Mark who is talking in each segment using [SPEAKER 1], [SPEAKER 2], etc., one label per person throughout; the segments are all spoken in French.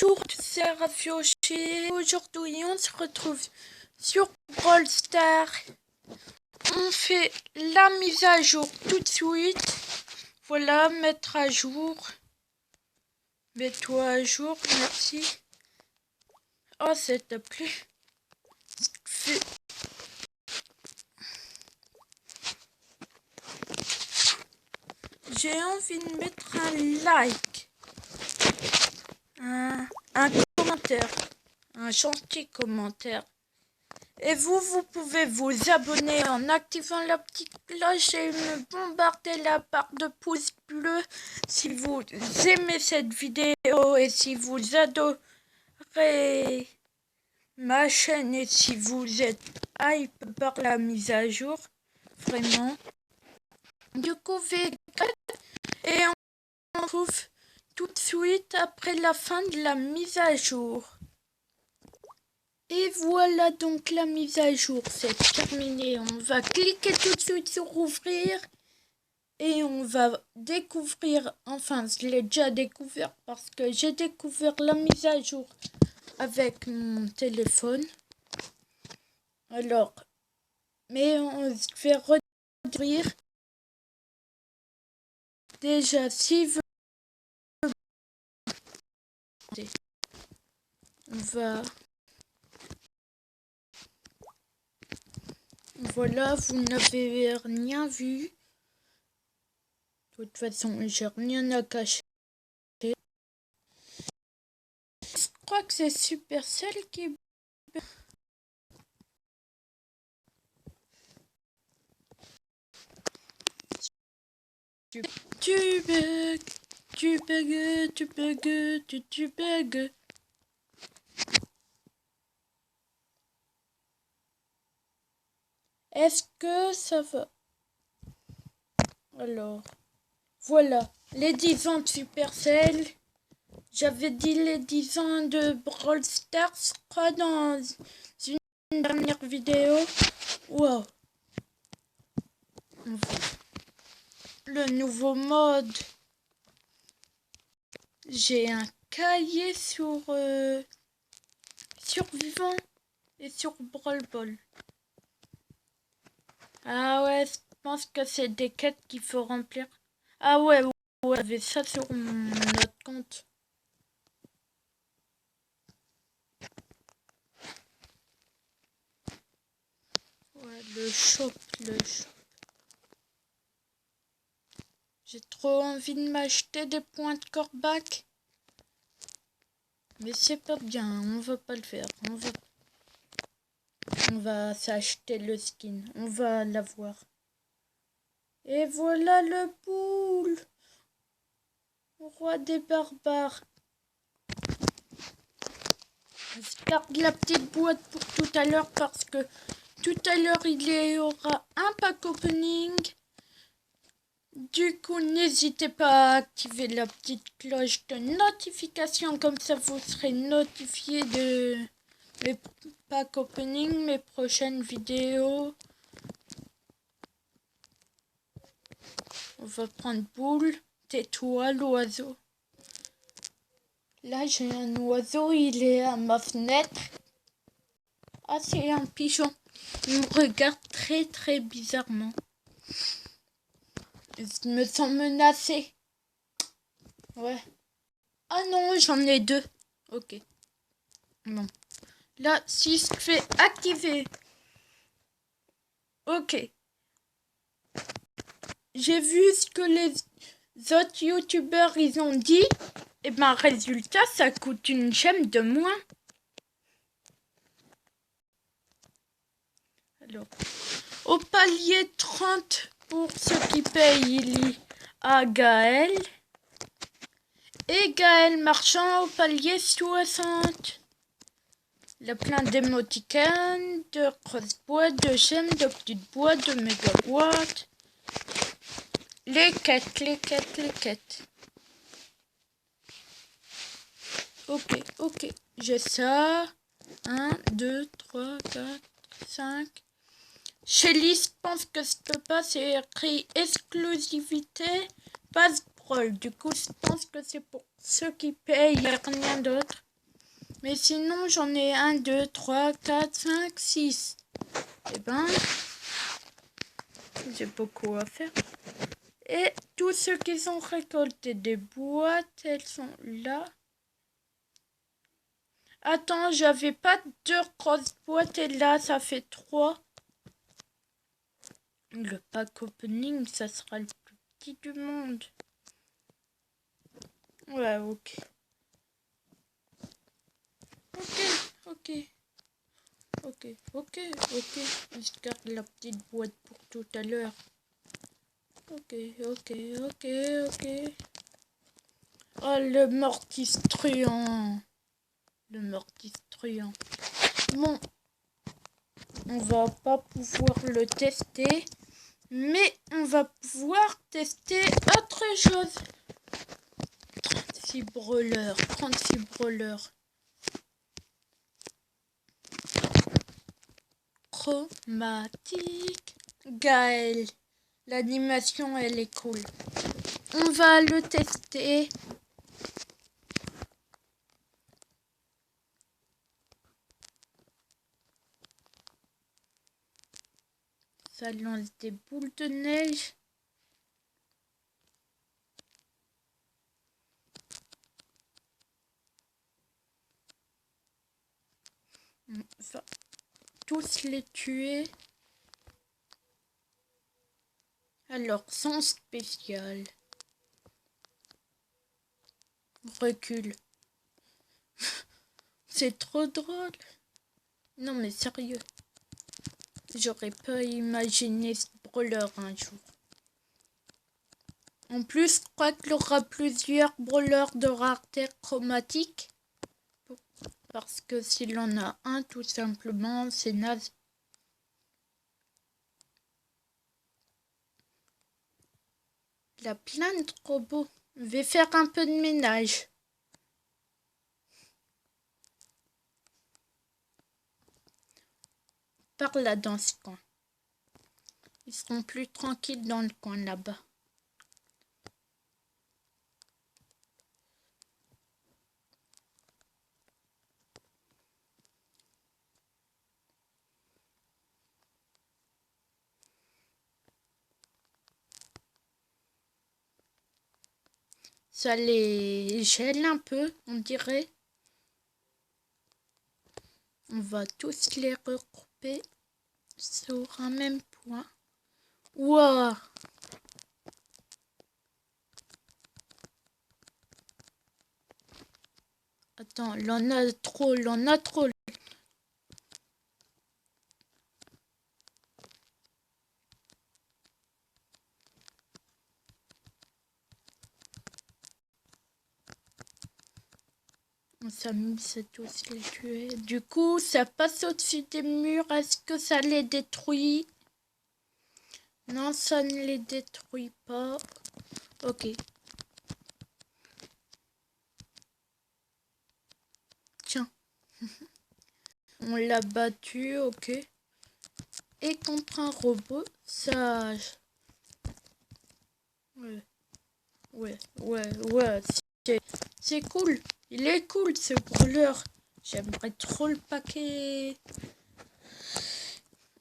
[SPEAKER 1] Bonjour, c'est Rafioché. Aujourd'hui, on se retrouve sur Brawl Stars. On fait la mise à jour tout de suite. Voilà, mettre à jour. Mets-toi à jour, merci. Oh, s'il te plaît. J'ai envie de mettre un like. Un commentaire. Un gentil commentaire. Et vous pouvez vous abonner en activant la petite cloche et me bombarder la barre de pouces bleus si vous aimez cette vidéo et si vous adorez ma chaîne et si vous êtes hype par la mise à jour. Vraiment. Du coup, et on se retrouve tout de suite après la fin de la mise à jour. Et voilà donc la mise à jour, c'est terminé. On va cliquer tout de suite sur ouvrir et on va découvrir, enfin je l'ai déjà découvert parce que j'ai découvert la mise à jour avec mon téléphone. Alors, mais on fait redécouvrir. Déjà, si vous... On va... Voilà, vous n'avez rien vu. De toute façon, j'ai rien à cacher. Je crois que c'est Supercell qui... Tu bugs. Est-ce que ça va? Alors, voilà, les 10 ans de Supercell. J'avais dit les 10 ans de Brawl Stars, je crois, dans une dernière vidéo. Wow. Le nouveau mode. J'ai un cahier sur survivant et sur Brawl Ball. Ah ouais, je pense que c'est des quêtes qu'il faut remplir. Ah ouais, j'avais ça sur notre compte. Ouais, le shop. J'ai trop envie de m'acheter des points de corbac. Mais c'est pas bien, on va pas le faire. On va s'acheter le skin, on va l'avoir. Et voilà le boule. Roi des barbares. Je garde la petite boîte pour tout à l'heure parce que tout à l'heure il y aura un pack opening. Du coup, n'hésitez pas à activer la petite cloche de notification, comme ça vous serez notifié de mes pack opening, mes prochaines vidéos. On va prendre boule, tais-toi l'oiseau. Là j'ai un oiseau, il est à ma fenêtre. Ah, c'est un pigeon. Il me regarde très bizarrement. Je me sens menacée. Ouais. Ah non, j'en ai deux. Ok. Bon. Là, si je fais activer. Ok. J'ai vu ce que les autres youtubeurs ils ont dit. Et ben résultat, ça coûte une gemme de moins. Alors, au palier 30 pour ceux qui payent, il y a Gaël. Et Gaël Marchand au palier 60. Il y a plein d'émoticônes, de cross-boîtes, de gemmes, de petites boîtes, de méga boîtes. Les quêtes. Ok. J'ai ça. 1, 2, 3, 4, 5. Shelly, je pense que je peux pas, c'est écrit exclusivité, passe Brawl. Du coup, je pense que c'est pour ceux qui payent, rien d'autre. Mais sinon, j'en ai 1, 2, 3, 4, 5, 6. Eh ben, j'ai beaucoup à faire. Et tous ceux qui ont récolté des boîtes, elles sont là. Attends, j'avais pas 2 grosses boîtes et là, ça fait 3. Le pack opening, ça sera le plus petit du monde. Ouais, ok. Ok. Je garde la petite boîte pour tout à l'heure. Ok. Oh, le mortistruant. Bon, on va pas pouvoir le tester, mais on va pouvoir tester autre chose. 36 brawlers. Chromatique. Gaël. L'animation, elle est cool. On va le tester. Ça lance des boules de neige. On va tous les tuer. Alors, son spécial. Recule. C'est trop drôle. Non mais sérieux. J'aurais pas imaginé ce brawler un jour. En plus, je crois qu'il y aura plusieurs brawlers de rareté chromatique. Parce que s'il en a un, tout simplement, c'est naze. Il a plein de robots. Je vais faire un peu de ménage. Par là dans ce coin. Ils seront plus tranquilles dans le coin là-bas. Ça les gèle un peu, on dirait. On va tous les regrouper sur un même point. Waouh! Attends, il en a trop. On s'amuse à tous les tuer. Du coup, ça passe au-dessus des murs. Est-ce que ça les détruit? Non, ça ne les détruit pas. Ok. Tiens. On l'a battu, ok. Et contre un robot sage. Ouais. C'est cool. Il est cool ce brawler. J'aimerais trop le paquet.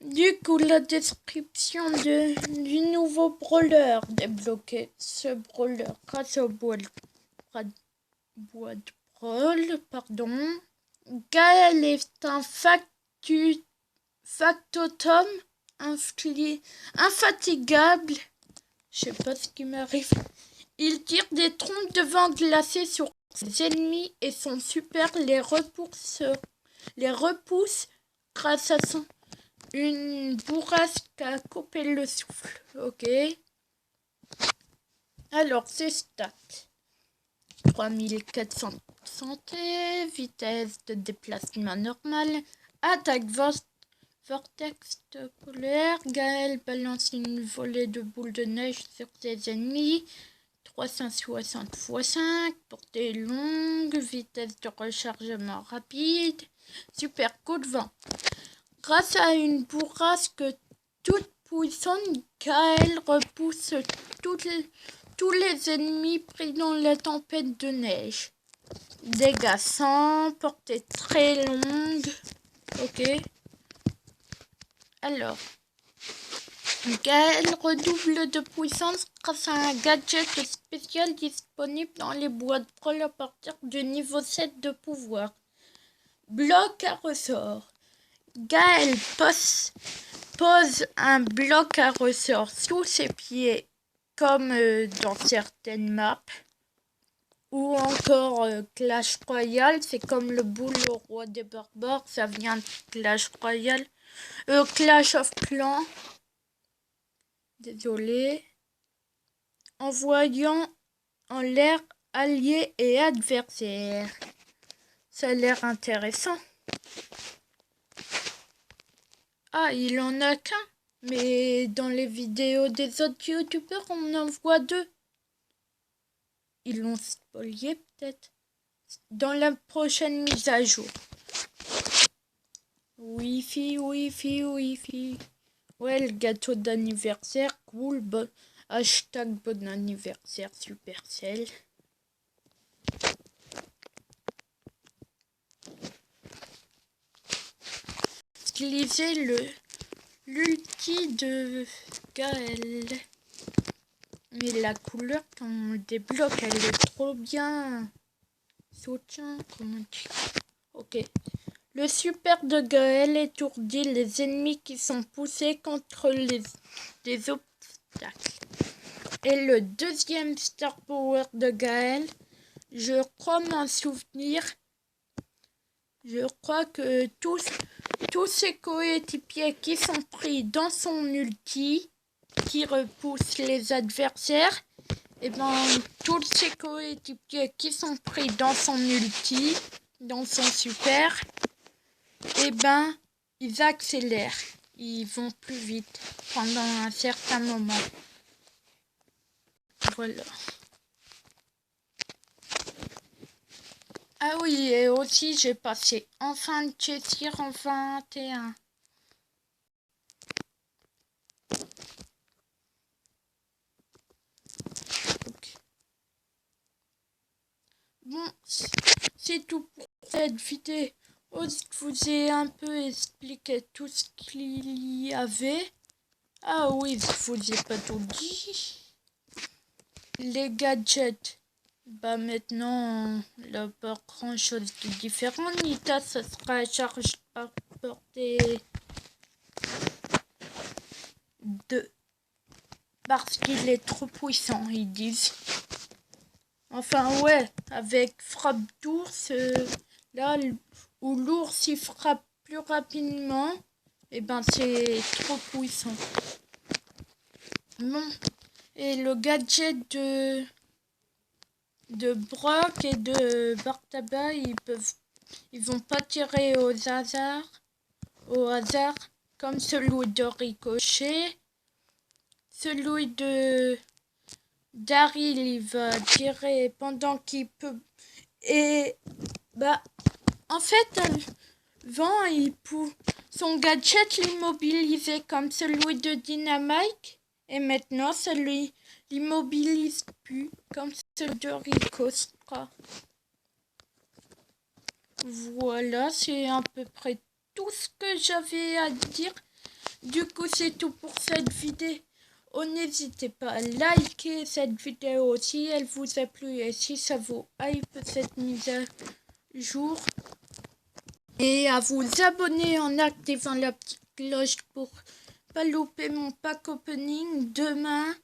[SPEAKER 1] Du coup, la description du nouveau brawler débloqué. Ce brawler grâce au boîte brawl, pardon. Gaël est un factotum infatigable. Je sais pas ce qui m'arrive. Il tire des trompes de vent glacées sur ses ennemis et son super les repousse grâce à une bourrasque à couper le souffle. Ok. Alors, ses stats. 3400 santé, vitesse de déplacement normale, attaque vortex polaire, Gaël balance une volée de boules de neige sur ses ennemis, 360 x 5, portée longue, vitesse de rechargement rapide, super coup de vent. Grâce à une bourrasque toute puissante, Gaël repousse tous les ennemis pris dans la tempête de neige. Dégâts 100, portée très longue. Ok. Alors, Gaël redouble de puissance grâce à un gadget spécial disponible dans les boîtes Brawl à partir du niveau 7 de pouvoir. Bloc à ressort. Gaël pose un bloc à ressort sous ses pieds, comme dans certaines maps. Ou encore Clash Royale, c'est comme le boule au roi des barbares, ça vient de Clash Royale. Clash of Clans. Désolé. Envoyant en l'air alliés et adversaires. Ça a l'air intéressant. Ah, il en a qu'un. Mais dans les vidéos des autres youtubeurs, on en voit 2. Ils l'ont spolié peut-être. Dans la prochaine mise à jour. Wi-Fi. Ouais, le gâteau d'anniversaire, cool. Hashtag bon anniversaire Supercell. Utilisez l'ulti de Gaël. Mais la couleur qu'on débloque, elle est trop bien. Soutien, comment dire. Ok. Le super de Gaël étourdit les ennemis qui sont poussés contre les obstacles. Et le deuxième Star Power de Gaël, je crois m'en souvenir. Je crois que tous ses coéquipiers qui sont pris dans son ulti, qui repoussent les adversaires, et tous ces coéquipiers qui sont pris dans son ulti, dans son super, ils accélèrent. Ils vont plus vite pendant un certain moment. Voilà. Ah oui, et aussi j'ai passé enfin de Cheshire en 21. Okay. Bon, c'est tout pour cette vidéo. Je vous ai un peu expliqué tout ce qu'il y avait. Ah oui, je vous ai pas tout dit. Les gadgets. Maintenant, là, pas grand chose de différent. Nita, ça sera à charge à portée 2. Parce qu'il est trop puissant, ils disent. Enfin, ouais, avec frappe d'ours, là où l'ours il frappe plus rapidement, c'est trop puissant. Bon, et le gadget de Brock et de Bartaba, ils vont pas tirer au hasard, comme celui de Ricochet. Celui de Daryl, il va tirer pendant qu'il peut. Et en fait, avant, son gadget l'immobilisait comme celui de Dynamite. Et maintenant, celui l'immobilise plus comme celui de Ricochet. Voilà, c'est à peu près tout ce que j'avais à dire. Du coup, c'est tout pour cette vidéo. N'hésitez pas à liker cette vidéo si elle vous a plu et si ça vous hype cette mise à jour. Et à vous abonner en activant la petite cloche pour pas louper mon pack opening demain.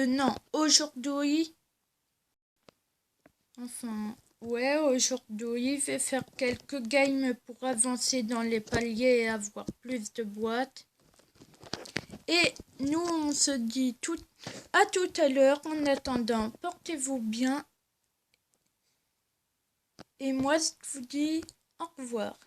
[SPEAKER 1] Non, aujourd'hui. Enfin, ouais, aujourd'hui, je vais faire quelques games pour avancer dans les paliers et avoir plus de boîtes. Et nous, on se dit à tout à l'heure. En attendant, portez-vous bien. Et moi, je vous dis au revoir.